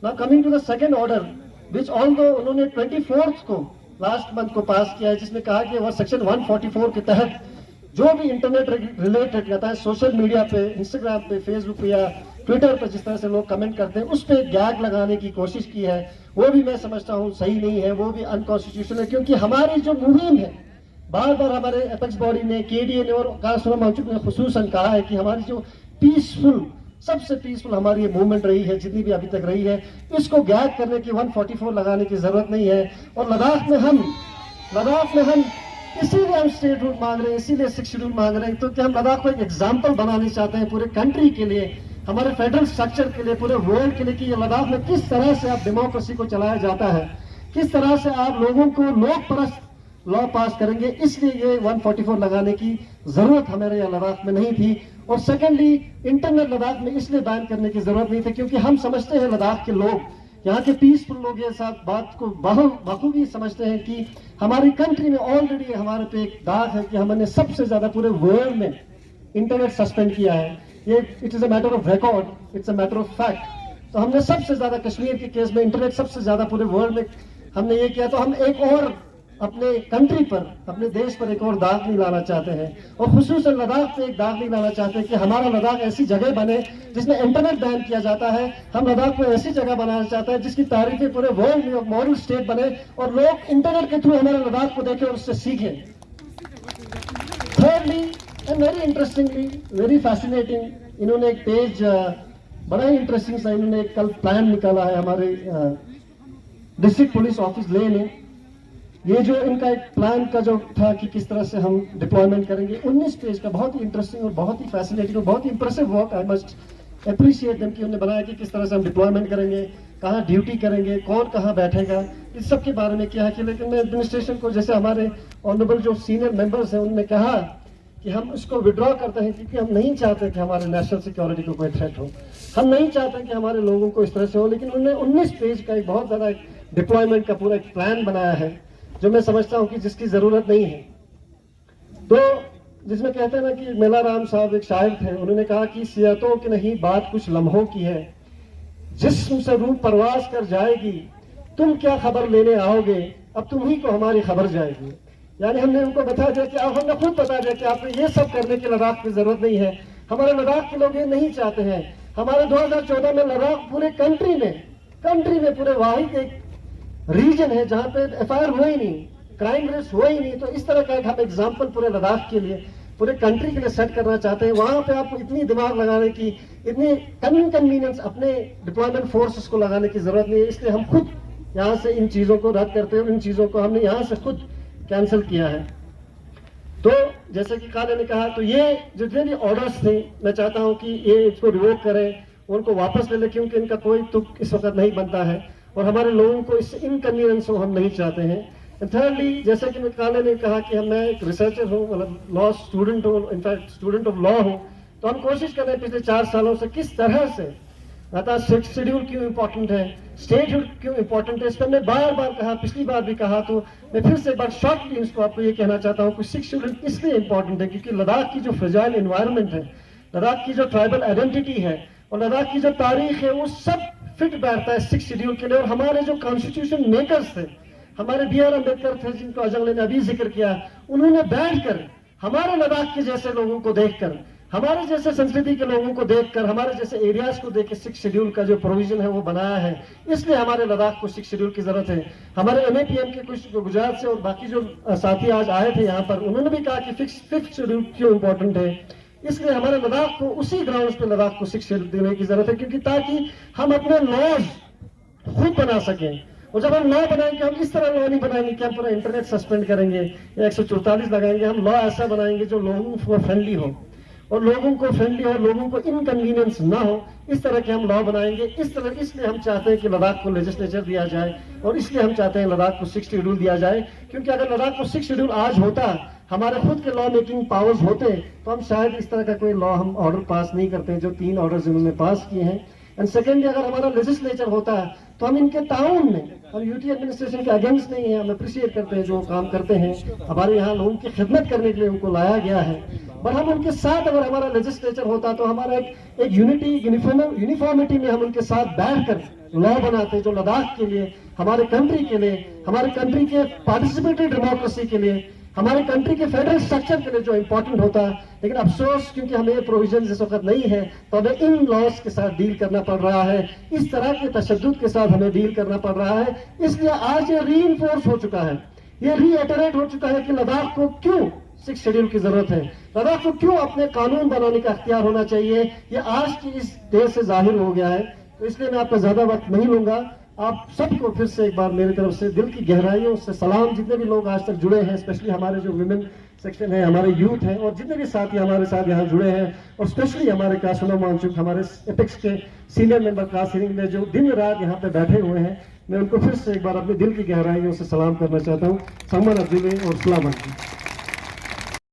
Now coming to the second order which although उन्होंने 24th को last month को पास किया है, जिसमें कहा कि वह सेक्शन 144 के तहत जो भी इंटरनेट रिलेटेड रहता है, सोशल मीडिया पे, इंस्टाग्राम पे, फेसबुक पे या ट्विटर पर जिस तरह से लोग कमेंट करते हैं, उस पे गैग लगाने की कोशिश की है, वो भी मैं समझता हूँ सही नहीं है, वो भी अनकॉन्स्टिट्यूशनल है। क्योंकि हमारी जो मुहिम है, बार बार हमारे एपेक्स बॉडी ने, केडीए ने और कासुरा मौजूद ने खुसूसन कहा है कि हमारी जो पीसफुल, सबसे पीसफुल हमारी ये मूवमेंट रही है, जितनी भी अभी तक रही है, इसको गैग करने की 144 लगाने की जरूरत नहीं है। और लद्दाख में हम इसीलिए हम स्टेट रूल मांग रहे हैं, इसीलिए 6 शेड्यूल मांग रहे हैं, तो कि हम लद्दाख को एक एग्जाम्पल बनाना चाहते हैं पूरे कंट्री के लिए, हमारे फेडरल स्ट्रक्चर के लिए, पूरे वर्ल्ड के लिए, कि ये लद्दाख में किस तरह से आप डेमोक्रेसी को चलाया जाता है, किस तरह से आप लोगों को लोकपरस्त लॉ पास करेंगे। इसलिए ये 144 लगाने की जरूरत हमारे यहाँ लद्दाख में नहीं थी। और सेकेंडली, इंटरनेट लद्दाख में इसलिए बैन करने की जरूरत नहीं थी क्योंकि हम समझते हैं, लद्दाख के लोग, यहाँ के पीसफुल लोग ये साथ बात को बखूबी समझते हैं कि हमारी कंट्री में ऑलरेडी हमारे पे एक दाग है कि हमने सबसे ज्यादा पूरे वर्ल्ड में इंटरनेट सस्पेंड किया है। ये it is a matter of record, it's a matter of fact. तो हमने सबसे ज्यादा कश्मीर के केस में इंटरनेट सबसे ज्यादा पूरे वर्ल्ड में हमने ये किया। तो हम एक और अपने कंट्री पर, अपने देश पर एक और दाग नहीं लाना चाहते हैं, और खुसूसन लद्दाख पे एक दाग नहीं लाना चाहते कि हमारा लद्दाख ऐसी जगह बने जिसमें इंटरनेट बैन किया जाता है। हम लद्दाख को ऐसी जगह बनाना चाहते हैं जिसकी तारीफें पूरे वर्ल्ड में मॉडल स्टेट बने और लोग इंटरनेट के थ्रू हमारे लद्दाख को देखें और उससे सीखें। Thirdly and very interestingly, very fascinating, इन्होंने एक पेज बड़ा ही इंटरेस्टिंग सा इन्होंने एक कल प्लान निकाला है हमारे डिस्ट्रिक्ट पुलिस ऑफिस ले ने। ये जो इनका एक प्लान का जो था कि किस तरह से हम डिप्लॉयमेंट करेंगे, 19 पेज का, बहुत ही इंटरेस्टिंग और बहुत ही फैसिनेटिंग और बहुत ही impressive work, I must appreciate them कि उन्होंने बनाया कि किस तरह से हम डिप्लॉयमेंट करेंगे, कहाँ ड्यूटी करेंगे, कौन कहाँ बैठेगा, इस सब के बारे में क्या है कि। लेकिन मैं एडमिनिस्ट्रेशन को, जैसे हमारे ऑनरेबल जो सीनियर मेंबर्स हैं, उन्होंने कहा कि हम इसको विड्रॉ करते हैं क्योंकि हम नहीं चाहते कि हमारे नेशनल सिक्योरिटी को कोई थ्रेट हो, हम नहीं चाहते कि हमारे लोगों को इस तरह से हो। लेकिन उन्होंने 19 पेज का एक बहुत ज़्यादा डिप्लॉयमेंट का पूरा एक प्लान बनाया है जो मैं समझता हूं कि जिसकी जरूरत नहीं है। तो जिसमें कहते हैं ना कि मेला राम साहब एक शायर थे, उन्होंने कहा कि सियातों की नहीं बात कुछ लम्हों की है, जिस्म से रूह परवास कर जाएगी, तुम क्या खबर लेने आओगे, अब तुम ही को हमारी खबर जाएगी। यानी हमने उनको बता दिया कि आप, हमने खुद बता दिया कि आपको ये सब करने की लद्दाख की जरूरत नहीं है। हमारे लद्दाख के लोग ये नहीं चाहते हैं। हमारे 2014 में लद्दाख पूरे कंट्री में पूरे वाहिद एक रीजन है जहां पे एफआईआर हुआ ही नहीं, क्राइम रेट हुआ ही नहीं। तो इस तरह का एक हम एग्जाम्पल पूरे लद्दाख के लिए, पूरे कंट्री के लिए सेट करना चाहते हैं। वहां पे आपको इतनी दिमाग लगाने की, इतनी इनकन्वीनियंस अपने डिप्लॉयमेंट फोर्सेस को लगाने की जरूरत नहीं है। इसलिए हम खुद यहाँ से इन चीजों को रद्द करते हैं, इन चीजों को हमने यहाँ से खुद कैंसिल किया है। तो जैसे कि काले ने कहा, तो ये जितने भी ऑर्डर्स थे, मैं चाहता हूँ कि ये इसको रिवोक करें, उनको वापस ले लें, क्योंकि इनका कोई तुक इस वक्त नहीं बनता है और हमारे लोगों को इससे इनकन्वीनियंस हो हम नहीं चाहते हैं। थर्डली, जैसे कि काले ने कहा कि मैं एक रिसर्चर हूँ, मतलब लॉ स्टूडेंट हूँ, इनफैक्ट स्टूडेंट ऑफ लॉ हूँ, तो हम कोशिश कर रहे हैं पिछले 4 सालों से किस तरह से अतः 6 शेड्यूल क्यों इंपॉर्टेंट है, स्टेट क्यों इंपॉर्टेंट है। इसका मैं बार बार कहा, पिछली बार भी कहा, तो मैं फिर से एक बार शॉर्टली इसको आपको ये कहना चाहता हूँ कि 6 शेड्यूल इसलिए इंपॉर्टेंट है क्योंकि लद्दाख की जो फ्रेजाइल एनवायरनमेंट है, लद्दाख की जो ट्राइबल आइडेंटिटी है और लद्दाख की जो तारीख है, वो सब फिट बैठता है 6 शेड्यूल के लिए। और हमारे जो कॉन्स्टिट्यूशन मेकर्स थे, हमारे बी आर अम्बेडकर थे, जिनको अजंगले ने अभी जिक्र किया, उन्होंने बैठकर हमारे लद्दाख के जैसे लोगों को देखकर, हमारे जैसे संस्कृति के लोगों को देखकर, हमारे जैसे एरियाज को देख के 6 शेड्यूल का जो प्रोविजन है वो बनाया है। इसलिए हमारे लद्दाख को 6 शेड्यूल की जरूरत है। हमारे एमएपीएम के कुछ गुजरात से और बाकी जो साथी आज आए थे यहाँ पर, उन्होंने भी कहा कि 5th शेड्यूल क्यों इंपॉर्टेंट है। इसलिए हमारे लद्दाख को उसी ग्राउंड पे लद्दाख को 6 शेड्यूल देने की जरूरत है, क्योंकि ताकि हम अपने लॉज खुद बना सकें। और जब हम लॉ बनाएंगे, हम इस तरह लॉ नहीं बनाएंगे कि हम पूरा इंटरनेट सस्पेंड करेंगे या 144 लगाएंगे। हम लॉ ऐसा बनाएंगे जो लोगों को फ्रेंडली हो और लोगों को इनकन्वीनियंस ना हो, इस तरह के हम लॉ बनाएंगे। इसलिए हम चाहते हैं कि लद्दाख को लेजिस्लेचर दिया जाए और इसलिए हम चाहते हैं लद्दाख को 6 शेड्यूल दिया जाए। क्योंकि अगर लद्दाख को 6 शेड्यूल आज होता, हमारे खुद के लॉ मेकिंग पावर्स होते, तो हम शायद इस तरह का कोई लॉ हम ऑर्डर पास नहीं करते जो 3 ऑर्डर्स इन्होंने पास किए हैं। एंड सेकेंडली, अगर हमारा लेजिस्लेचर होता तो हम इनके ताउन में, हम यूटी एडमिनिस्ट्रेशन के अगेंस्ट नहीं है, हम अप्रिशिएट करते हैं जो काम करते हैं, हमारे यहाँ लोगों की खिदमत करने के लिए उनको लाया गया है। पर हम उनके साथ अगर हमारा लेजिस्लेचर होता तो हमारा एक यूनिटी, यूनिफॉर्मिटी में हम उनके साथ बैठकर लॉ बनाते जो लद्दाख के लिए, हमारे कंट्री के लिए, हमारे कंट्री के पार्टिसिपेटरी डेमोक्रेसी के लिए, हमारे कंट्री के फेडरल स्ट्रक्चर के लिए जो इंपॉर्टेंट होता। लेकिन अफसोस क्योंकि हमें ये प्रोविजन इस वक्त नहीं है तो हमें इन लॉज के साथ डील करना पड़ रहा है, इस तरह के तशद्दुद के साथ हमें डील करना पड़ रहा है। इसलिए आज ये रीइंफोर्स हो चुका है, ये रीएटरेट हो चुका है कि लद्दाख को क्यों 6 शेड्यूल की जरूरत है, लद्दाख को क्यों अपने कानून बनाने का अख्तियार होना चाहिए। ये आज की इस देर से जाहिर हो गया है। तो इसलिए मैं आपका ज्यादा वक्त नहीं लूंगा। आप सबको फिर से एक बार मेरी तरफ से दिल की गहराइयों से सलाम। जितने भी लोग आज तक जुड़े हैं, स्पेशली हमारे जो विमेन सेक्शन है, हमारे यूथ हैं, और जितने भी साथी हमारे साथ यहाँ जुड़े हैं, और स्पेशली हमारे कासुना मानचुक, हमारे एपेक्स के सीनियर मेंबर कासिरिंग ने जो दिन रात यहाँ पे बैठे हुए हैं, मैं उनको फिर से एक बार अपने दिल की गहराइयों से सलाम करना चाहता हूँ। सम्मान अब्दुल्ले और सलाम अलैकुम।